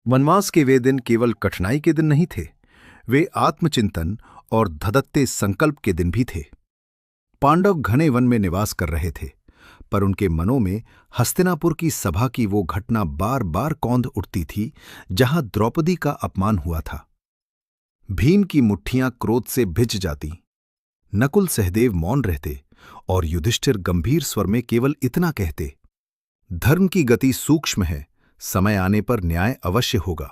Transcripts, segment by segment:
वनवास के वे दिन केवल कठिनाई के दिन नहीं थे। वे आत्मचिंतन और धधकते संकल्प के दिन भी थे। पांडव घने वन में निवास कर रहे थे, पर उनके मनों में हस्तिनापुर की सभा की वो घटना बार बार कौंध उठती थी जहां द्रौपदी का अपमान हुआ था। भीम की मुट्ठियां क्रोध से भिज जाती, नकुल सहदेव मौन रहते और युधिष्ठिर गंभीर स्वर में केवल इतना कहते, धर्म की गति सूक्ष्म है, समय आने पर न्याय अवश्य होगा।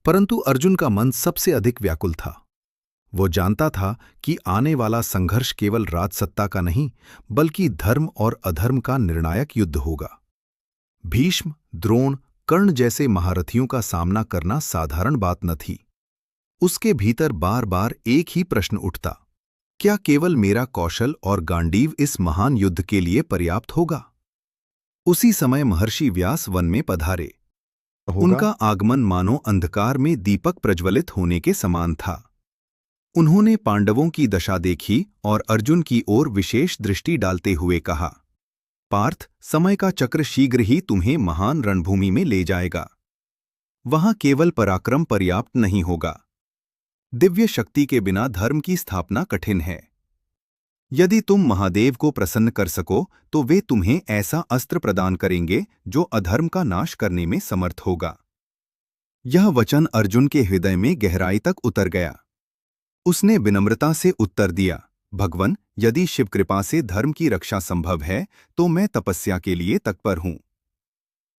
परंतु अर्जुन का मन सबसे अधिक व्याकुल था। वो जानता था कि आने वाला संघर्ष केवल राजसत्ता का नहीं, बल्कि धर्म और अधर्म का निर्णायक युद्ध होगा। भीष्म, द्रोण, कर्ण जैसे महारथियों का सामना करना साधारण बात न थी। उसके भीतर बार बार एक ही प्रश्न उठता, क्या केवल मेरा कौशल और गांडीव इस महान युद्ध के लिए पर्याप्त होगा? उसी समय महर्षि व्यास वन में पधारे। उनका आगमन मानो अंधकार में दीपक प्रज्वलित होने के समान था। उन्होंने पांडवों की दशा देखी और अर्जुन की ओर विशेष दृष्टि डालते हुए कहा, पार्थ, समय का चक्र शीघ्र ही तुम्हें महान रणभूमि में ले जाएगा। वहां केवल पराक्रम पर्याप्त नहीं होगा। दिव्य शक्ति के बिना धर्म की स्थापना कठिन है। यदि तुम महादेव को प्रसन्न कर सको तो वे तुम्हें ऐसा अस्त्र प्रदान करेंगे जो अधर्म का नाश करने में समर्थ होगा। यह वचन अर्जुन के हृदय में गहराई तक उतर गया। उसने विनम्रता से उत्तर दिया, भगवन, यदि शिव कृपा से धर्म की रक्षा संभव है तो मैं तपस्या के लिए तत्पर हूं।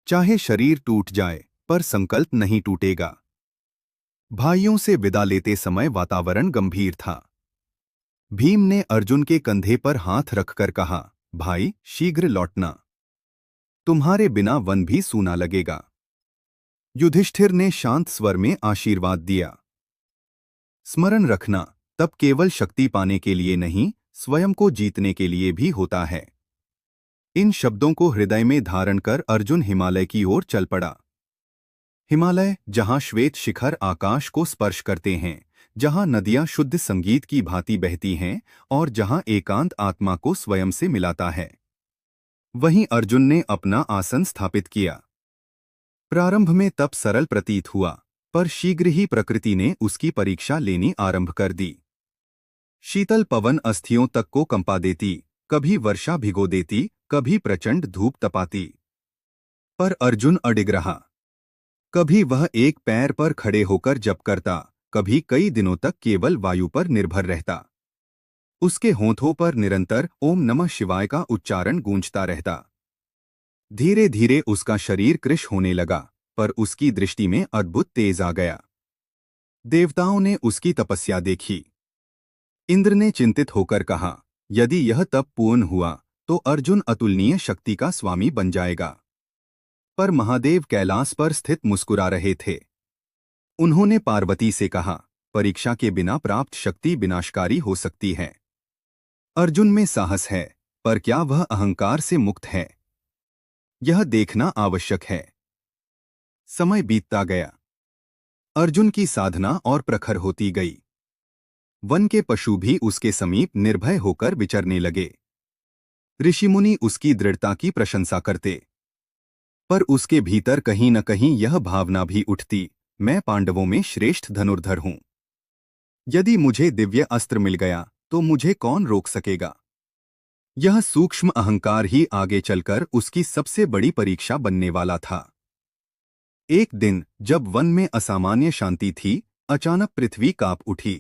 चाहे शरीर टूट जाए पर संकल्प नहीं टूटेगा। भाइयों से विदा लेते समय वातावरण गंभीर था। भीम ने अर्जुन के कंधे पर हाथ रखकर कहा, भाई, शीघ्र लौटना। तुम्हारे बिना वन भी सूना लगेगा। युधिष्ठिर ने शांत स्वर में आशीर्वाद दिया, स्मरण रखना, तब केवल शक्ति पाने के लिए नहीं, स्वयं को जीतने के लिए भी होता है। इन शब्दों को हृदय में धारण कर अर्जुन हिमालय की ओर चल पड़ा। हिमालय, जहां श्वेत शिखर आकाश को स्पर्श करते हैं, जहां नदियां शुद्ध संगीत की भांति बहती हैं और जहां एकांत आत्मा को स्वयं से मिलाता है, वहीं अर्जुन ने अपना आसन स्थापित किया। प्रारंभ में तप सरल प्रतीत हुआ, पर शीघ्र ही प्रकृति ने उसकी परीक्षा लेनी आरंभ कर दी। शीतल पवन अस्थियों तक को कंपा देती, कभी वर्षा भिगो देती, कभी प्रचंड धूप तपाती। पर अर्जुन अडिग रहा। कभी वह एक पैर पर खड़े होकर जप करता, कभी कई दिनों तक केवल वायु पर निर्भर रहता। उसके होंठों पर निरंतर ओम नमः शिवाय का उच्चारण गूंजता रहता। धीरे धीरे उसका शरीर कृश होने लगा, पर उसकी दृष्टि में अद्भुत तेज आ गया। देवताओं ने उसकी तपस्या देखी। इंद्र ने चिंतित होकर कहा, यदि यह तप पूर्ण हुआ तो अर्जुन अतुलनीय शक्ति का स्वामी बन जाएगा। पर महादेव कैलाश पर स्थित मुस्कुरा रहे थे। उन्होंने पार्वती से कहा, परीक्षा के बिना प्राप्त शक्ति विनाशकारी हो सकती है। अर्जुन में साहस है, पर क्या वह अहंकार से मुक्त है? यह देखना आवश्यक है। समय बीतता गया। अर्जुन की साधना और प्रखर होती गई। वन के पशु भी उसके समीप निर्भय होकर विचरने लगे। ऋषिमुनि उसकी दृढ़ता की प्रशंसा करते, पर उसके भीतर कहीं न कहीं यह भावना भी उठती, मैं पांडवों में श्रेष्ठ धनुर्धर हूं। यदि मुझे दिव्य अस्त्र मिल गया तो मुझे कौन रोक सकेगा? यह सूक्ष्म अहंकार ही आगे चलकर उसकी सबसे बड़ी परीक्षा बनने वाला था। एक दिन जब वन में असामान्य शांति थी, अचानक पृथ्वी कांप उठी।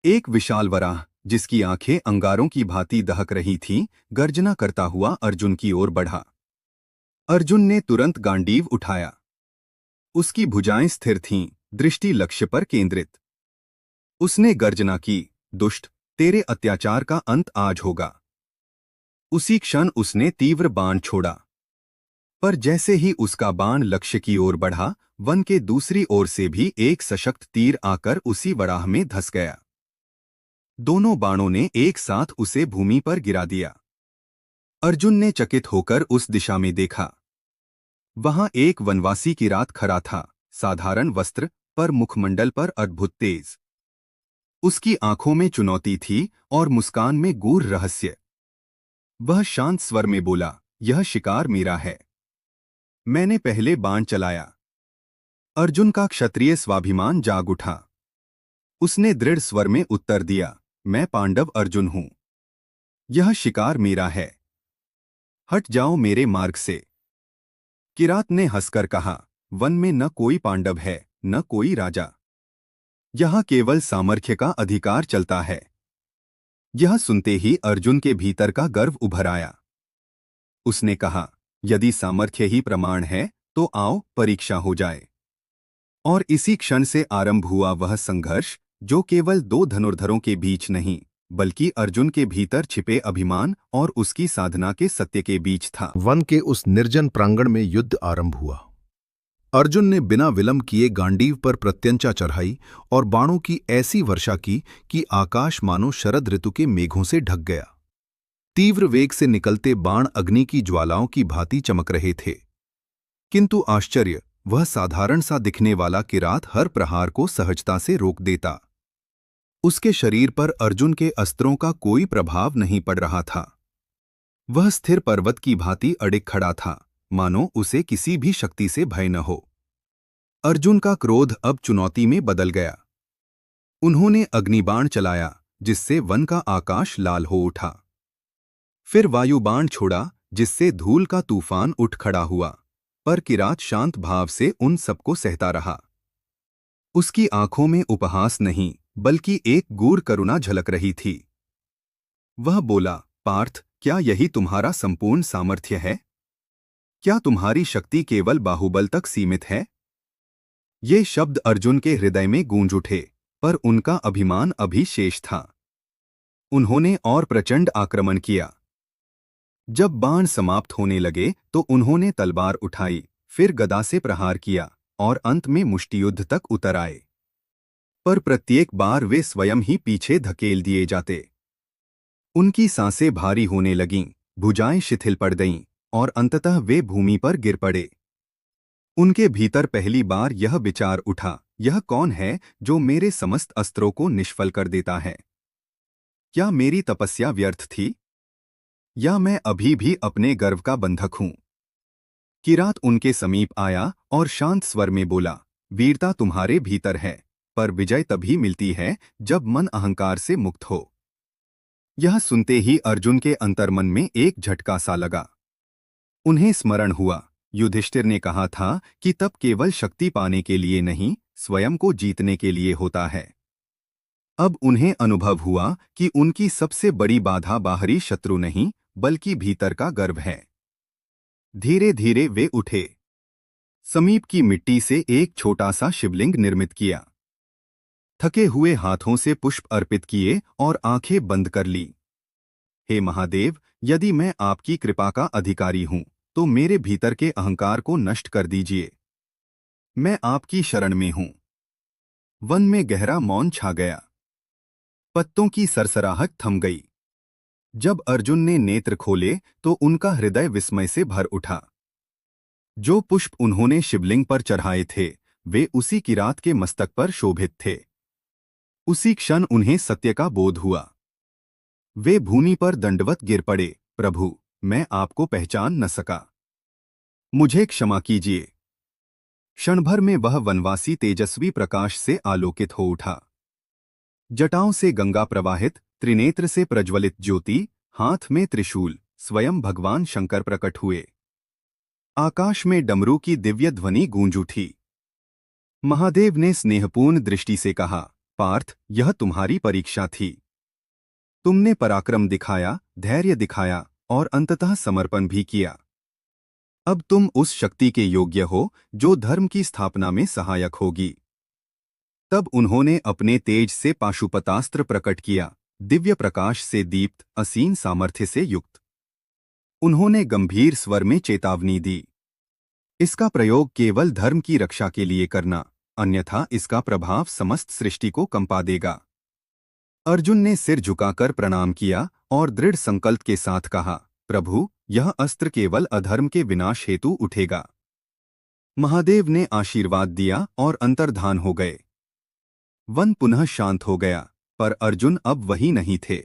एक विशाल वराह, जिसकी आंखें अंगारों की भांति दहक रही थीं, गर्जना करता हुआ अर्जुन की ओर बढ़ा। अर्जुन ने तुरंत गांडीव उठाया। उसकी भुजाएं स्थिर थीं, दृष्टि लक्ष्य पर केंद्रित। उसने गर्जना की, दुष्ट, तेरे अत्याचार का अंत आज होगा। उसी क्षण उसने तीव्र बाण छोड़ा। पर जैसे ही उसका बाण लक्ष्य की ओर बढ़ा, वन के दूसरी ओर से भी एक सशक्त तीर आकर उसी वराह में धंस गया। दोनों बाणों ने एक साथ उसे भूमि पर गिरा दिया। अर्जुन ने चकित होकर उस दिशा में देखा। वहां एक वनवासी की रात खड़ा था, साधारण वस्त्र, पर मुखमंडल पर अद्भुत तेज। उसकी आंखों में चुनौती थी और मुस्कान में गूढ़ रहस्य। वह शांत स्वर में बोला, यह शिकार मेरा है। मैंने पहले बाण चलाया। अर्जुन का क्षत्रिय स्वाभिमान जाग उठा। उसने दृढ़ स्वर में उत्तर दिया, मैं पांडव अर्जुन हूं। यह शिकार मेरा है। हट जाओ मेरे मार्ग से। किरात ने हंसकर कहा, वन में न कोई पांडव है, न कोई राजा। यहां केवल सामर्थ्य का अधिकार चलता है। यह सुनते ही अर्जुन के भीतर का गर्व उभर आया। उसने कहा, यदि सामर्थ्य ही प्रमाण है तो आओ परीक्षा हो जाए। और इसी क्षण से आरंभ हुआ वह संघर्ष, जो केवल दो धनुर्धरों के बीच नहीं, बल्कि अर्जुन के भीतर छिपे अभिमान और उसकी साधना के सत्य के बीच था। वन के उस निर्जन प्रांगण में युद्ध आरंभ हुआ। अर्जुन ने बिना विलंब किए गांडीव पर प्रत्यंचा चढ़ाई और बाणों की ऐसी वर्षा की कि आकाश मानो शरद ऋतु के मेघों से ढक गया। तीव्र वेग से निकलते बाण अग्नि की ज्वालाओं की भांति चमक रहे थे। किंतु आश्चर्य, वह साधारण सा दिखने वाला किरात हर प्रहार को सहजता से रोक देता। उसके शरीर पर अर्जुन के अस्त्रों का कोई प्रभाव नहीं पड़ रहा था। वह स्थिर पर्वत की भांति अडिग खड़ा था, मानो उसे किसी भी शक्ति से भय न हो। अर्जुन का क्रोध अब चुनौती में बदल गया। उन्होंने अग्निबाण चलाया, जिससे वन का आकाश लाल हो उठा। फिर वायुबाण छोड़ा, जिससे धूल का तूफान उठ खड़ा हुआ, पर किरात शांत भाव से उन सबको सहता रहा। उसकी आंखों में उपहास नहीं, बल्कि एक गूढ़ करुणा झलक रही थी। वह बोला, पार्थ, क्या यही तुम्हारा संपूर्ण सामर्थ्य है? क्या तुम्हारी शक्ति केवल बाहुबल तक सीमित है? ये शब्द अर्जुन के हृदय में गूंज उठे, पर उनका अभिमान अभी शेष था। उन्होंने और प्रचंड आक्रमण किया। जब बाण समाप्त होने लगे तो उन्होंने तलवार उठाई, फिर गदा से प्रहार किया और अंत में मुष्टियुद्ध तक उतर आए। पर प्रत्येक बार वे स्वयं ही पीछे धकेल दिए जाते। उनकी सांसें भारी होने लगीं, भुजाएं शिथिल पड़ गईं और अंततः वे भूमि पर गिर पड़े। उनके भीतर पहली बार यह विचार उठा, यह कौन है जो मेरे समस्त अस्त्रों को निष्फल कर देता है? क्या मेरी तपस्या व्यर्थ थी? या मैं अभी भी अपने गर्व का बंधक हूं? किरात उनके समीप आया और शांत स्वर में बोला, वीरता तुम्हारे भीतर है, पर विजय तभी मिलती है जब मन अहंकार से मुक्त हो। यह सुनते ही अर्जुन के अंतर्मन में एक झटका सा लगा। उन्हें स्मरण हुआ, युधिष्ठिर ने कहा था कि तप केवल शक्ति पाने के लिए नहीं, स्वयं को जीतने के लिए होता है। अब उन्हें अनुभव हुआ कि उनकी सबसे बड़ी बाधा बाहरी शत्रु नहीं, बल्कि भीतर का गर्व है। धीरे धीरे वे उठे। समीप की मिट्टी से एक छोटा सा शिवलिंग निर्मित किया। थके हुए हाथों से पुष्प अर्पित किए और आंखें बंद कर ली। हे महादेव, यदि मैं आपकी कृपा का अधिकारी हूं, तो मेरे भीतर के अहंकार को नष्ट कर दीजिए। मैं आपकी शरण में हूं। वन में गहरा मौन छा गया। पत्तों की सरसराहट थम गई। जब अर्जुन ने नेत्र खोले तो उनका हृदय विस्मय से भर उठा। जो पुष्प उन्होंने शिवलिंग पर चढ़ाए थे, वे उसी किरात के मस्तक पर शोभित थे। उसी क्षण उन्हें सत्य का बोध हुआ। वे भूमि पर दंडवत गिर पड़े, प्रभु, मैं आपको पहचान न सका। मुझे क्षमा कीजिए। क्षणभर में वह वनवासी तेजस्वी प्रकाश से आलोकित हो उठा। जटाओं से गंगा प्रवाहित, त्रिनेत्र से प्रज्वलित ज्योति, हाथ में त्रिशूल, स्वयं भगवान शंकर प्रकट हुए। आकाश में डमरू की दिव्य ध्वनि गूंज उठी। महादेव ने स्नेहपूर्ण दृष्टि से कहा, पार्थ, यह तुम्हारी परीक्षा थी। तुमने पराक्रम दिखाया, धैर्य दिखाया और अंततः समर्पण भी किया। अब तुम उस शक्ति के योग्य हो जो धर्म की स्थापना में सहायक होगी। तब उन्होंने अपने तेज से पाशुपतास्त्र प्रकट किया, दिव्य प्रकाश से दीप्त, असीम सामर्थ्य से युक्त। उन्होंने गंभीर स्वर में चेतावनी दी, इसका प्रयोग केवल धर्म की रक्षा के लिए करना, अन्यथा इसका प्रभाव समस्त सृष्टि को कंपा देगा। अर्जुन ने सिर झुकाकर प्रणाम किया और दृढ़ संकल्प के साथ कहा, प्रभु, यह अस्त्र केवल अधर्म के विनाश हेतु उठेगा। महादेव ने आशीर्वाद दिया और अंतर्धान हो गए। वन पुनः शांत हो गया, पर अर्जुन अब वही नहीं थे।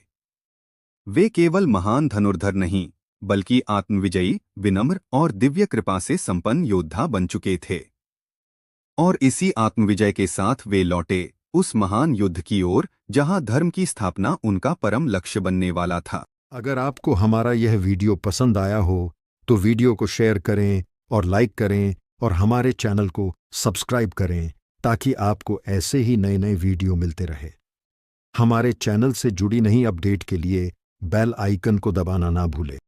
वे केवल महान धनुर्धर नहीं, बल्कि आत्मविजयी, विनम्र और दिव्य कृपा से संपन्न योद्धा बन चुके थे। और इसी आत्मविजय के साथ वे लौटे उस महान युद्ध की ओर जहां धर्म की स्थापना उनका परम लक्ष्य बनने वाला था। अगर आपको हमारा यह वीडियो पसंद आया हो तो वीडियो को शेयर करें और लाइक करें और हमारे चैनल को सब्सक्राइब करें ताकि आपको ऐसे ही नए नए वीडियो मिलते रहे। हमारे चैनल से जुड़ी नई अपडेट के लिए बेल आइकन को दबाना ना भूलें।